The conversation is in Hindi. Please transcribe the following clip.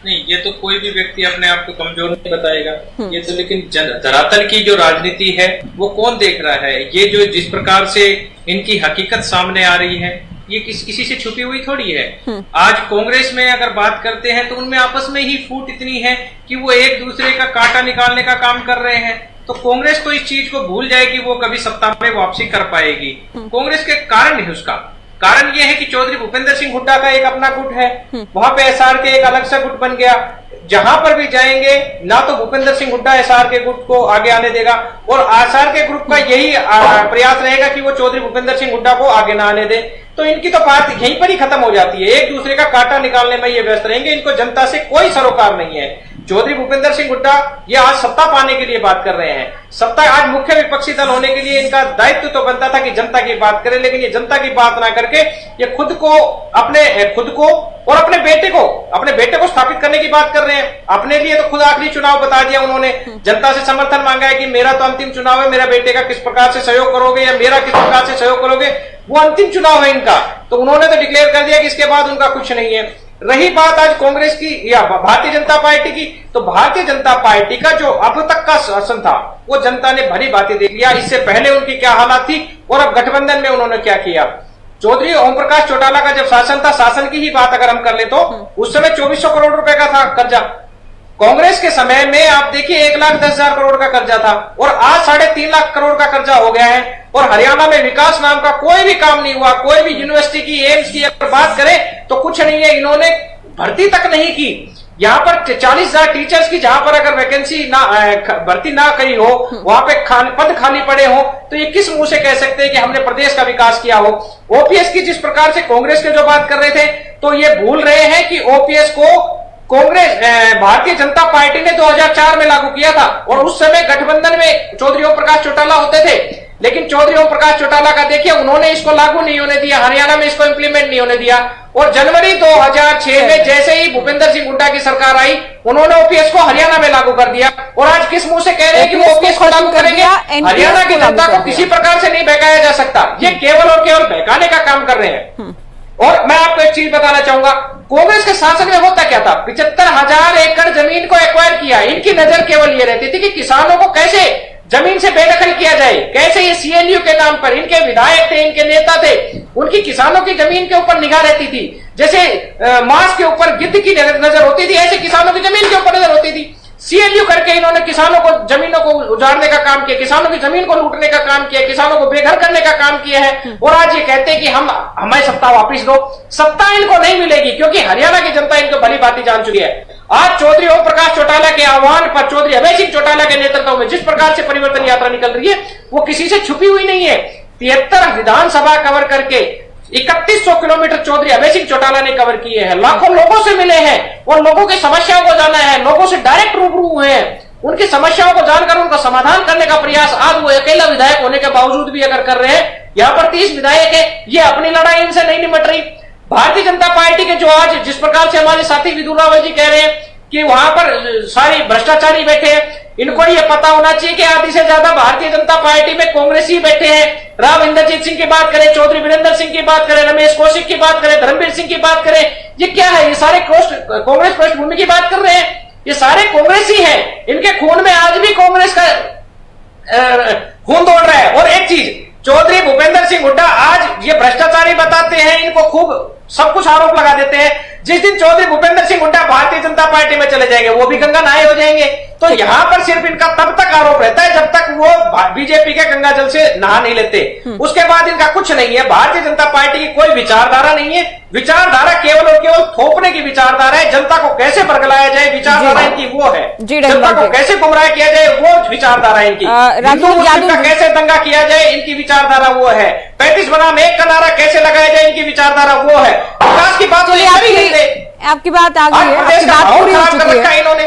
नहीं, ये तो कोई भी व्यक्ति अपने आप को कमजोर नहीं बताएगा। ये तो लेकिन धरातल की जो राजनीति है वो कौन देख रहा है? ये जो जिस प्रकार से इनकी हकीकत सामने आ रही है ये किसी से छुपी हुई थोड़ी है। आज कांग्रेस में अगर बात करते हैं तो उनमें आपस में ही फूट इतनी है कि वो एक दूसरे का कांटा निकालने का काम कर रहे हैं। तो कांग्रेस तो इस चीज को भूल जाए कि वो कभी सत्ता में वापसी कर पाएगी। कांग्रेस के कारण है, उसका कारण ये है कि चौधरी भूपेंद्र सिंह हुड्डा का एक अपना गुट है, वहां पे एसआर के एक अलग सा गुट बन गया। जहां पर भी जाएंगे ना तो भूपेंद्र सिंह हुड्डा एसआर के गुट को आगे आने देगा और एसआर के ग्रुप का यही प्रयास रहेगा कि वो चौधरी भूपेंद्र सिंह हुड्डा को आगे ना आने दे। तो इनकी तो बात यहीं पर ही खत्म हो जाती है, एक दूसरे का कांटा निकालने में ये व्यस्त रहेंगे। इनको जनता से कोई सरोकार नहीं है। चौधरी भूपेंद्र सिंह हुड्डा ये आज सत्ता पाने के लिए बात कर रहे हैं। सत्ता आज मुख्य विपक्षी दल होने के लिए इनका दायित्व तो बनता था कि जनता की बात करें, लेकिन ये जनता की बात ना करके ये खुद को और अपने बेटे को स्थापित करने की बात कर रहे हैं। अपने लिए तो खुद आखिरी चुनाव बता दिया उन्होंने, जनता से समर्थन मांगा है कि मेरा तो अंतिम चुनाव है, मेरा बेटे का किस प्रकार से सहयोग करोगे या मेरा किस प्रकार से सहयोग करोगे, वो अंतिम चुनाव है इनका। तो उन्होंने तो डिक्लेयर कर दिया कि इसके बाद उनका कुछ नहीं है। रही बात आज कांग्रेस की या भारतीय जनता पार्टी की, तो भारतीय जनता पार्टी का जो अब तक का शासन था वो जनता ने भली बातें देख लिया। इससे पहले उनकी क्या हालात थी और अब गठबंधन में उन्होंने क्या किया। चौधरी ओम प्रकाश चौटाला का जब शासन था, शासन की ही बात अगर हम कर ले तो उस समय 2400 करोड़ रुपए का था कर्जा। कांग्रेस के समय में आप देखिए 1,10,000 करोड़ का कर्जा था और आज 3.5 लाख करोड़ का कर्जा हो गया है। और हरियाणा में विकास नाम का कोई भी काम नहीं हुआ। कोई भी यूनिवर्सिटी की, एम्स की अगर बात करें तो कुछ नहीं है। इन्होंने भर्ती तक नहीं की। यहाँ पर 40,000 टीचर्स की जहां पर अगर वैकेंसी भर्ती ना करी हो, वहां पे पद खाली पड़े हो, तो ये किस मुंह से कह सकते हैं कि हमने प्रदेश का विकास किया हो। ओपीएस की जिस प्रकार से कांग्रेस के जो बात कर रहे थे, तो ये भूल रहे हैं कि ओपीएस को भारतीय जनता पार्टी ने 2004 में लागू किया था और उस समय गठबंधन में चौधरी ओम प्रकाश चौटाला होते थे। लेकिन चौधरी ओम प्रकाश चौटाला का देखिए, उन्होंने इसको लागू नहीं होने दिया, हरियाणा में इसको इंप्लीमेंट नहीं होने दिया। और जनवरी 2006 में जैसे ही भूपेंद्र सिंह हुड्डा की सरकार आई, उन्होंने ओपीएस को हरियाणा में लागू कर दिया। और आज किस मुंह से कह रहे हैं कि वो ओपीएस को लागू करेंगे? हरियाणा की जनता को किसी प्रकार से नहीं बहकाया जा सकता। ये केवल और केवल बहकाने का काम कर रहे हैं। और मैं आपको एक चीज बताना चाहूंगा, कांग्रेस के शासन में होता क्या था? 75,000 एकड़ जमीन को एक्वायर किया। इनकी नजर केवल ये रहती थी कि किसानों को कैसे जमीन से बेदखल किया जाए, कैसे ये सीएनयू के नाम पर, इनके विधायक थे, इनके नेता थे, उनकी किसानों की जमीन के ऊपर निगाह रहती थी। जैसे मांस के ऊपर गिद्ध की नजर होती थी, ऐसे किसानों की जमीन के ऊपर नजर होती थी। सीएनयू करके इन्होंने किसानों को, जमीनों को उजाड़ने का काम किया, किसानों की जमीन को लूटने का काम किया, किसानों को बेघर करने का काम किया है। और आज ये कहते हैं कि हमें सत्ता वापस दो। सत्ता इनको नहीं मिलेगी क्योंकि हरियाणा की जनता इनको भली बात जान चुकी है। आज चौधरी ओम प्रकाश चौटाला के आह्वान पर, चौधरी अभय सिंह चौटाला के नेतृत्व में जिस प्रकार से परिवर्तन यात्रा निकल रही है, वो किसी से छुपी हुई नहीं है। 73 विधानसभा कवर करके 3100 किलोमीटर चौधरी अभय सिंह चौटाला ने कवर किए हैं। लाखों लोगों से मिले हैं और लोगों की समस्याओं को जाना है, लोगों से डायरेक्ट रूबरू हुए हैं। उनकी समस्याओं को जानकर उनका समाधान करने का प्रयास आज वो अकेला विधायक होने के बावजूद भी अगर कर रहे हैं। यहाँ पर 30 विधायक है, ये अपनी लड़ाई इनसे नहीं निपट रही। भारतीय जनता पार्टी के जो आज जिस प्रकार से हमारे साथी विदुर रावल जी कह रहे हैं कि वहां पर सारे भ्रष्टाचारी बैठे हैं, इनको ये पता होना चाहिए कि आधी से ज्यादा भारतीय जनता पार्टी में कांग्रेसी बैठे हैं। राव इंद्रजीत सिंह की बात करें, चौधरी वीरेंद्र सिंह की बात करें, रमेश कौशिक की बात करें, धर्मवीर सिंह की बात करें, ये क्या है? ये सारे कांग्रेस पृष्ठभूमि की बात कर रहे हैं। ये सारे कांग्रेसी हैं, इनके खून में आज भी कांग्रेस का खून दौड़ रहा है। और एक चीज, चौधरी भूपेंद्र सिंह हुड्डा आज ये भ्रष्टाचारी बताते हैं, इनको खूब सब कुछ आरोप लगा देते हैं। जिस दिन चौधरी भूपेंद्र सिंह हुड्डा भारतीय जनता पार्टी में चले जाएंगे, वो भी गंगा नहाए हो जाएंगे। तो यहां पर सिर्फ इनका तब तक आरोप रहता है जब तक वो बीजेपी के गंगा जल से नहा नहीं लेते। उसके बाद इनका कुछ नहीं है। भारतीय जनता पार्टी की कोई विचारधारा नहीं है। विचारधारा केवल और केवल थोपने की विचारधारा है। जनता को कैसे बरगलाया जाए, विचारधारा इनकी वो है। जनता को कैसे गुमराह किया जाए, वो विचारधारा इनकी। हिंदू मुस्लिम का कैसे दंगा किया जाए, इनकी विचारधारा वो है। 35 बनाम 1 का नारा कैसे लगाया जाए, इनकी विचारधारा वो है। विकास की बात आपकी बात आ गई है, आपकी बात पूरी हो चुकी है। इन्होंने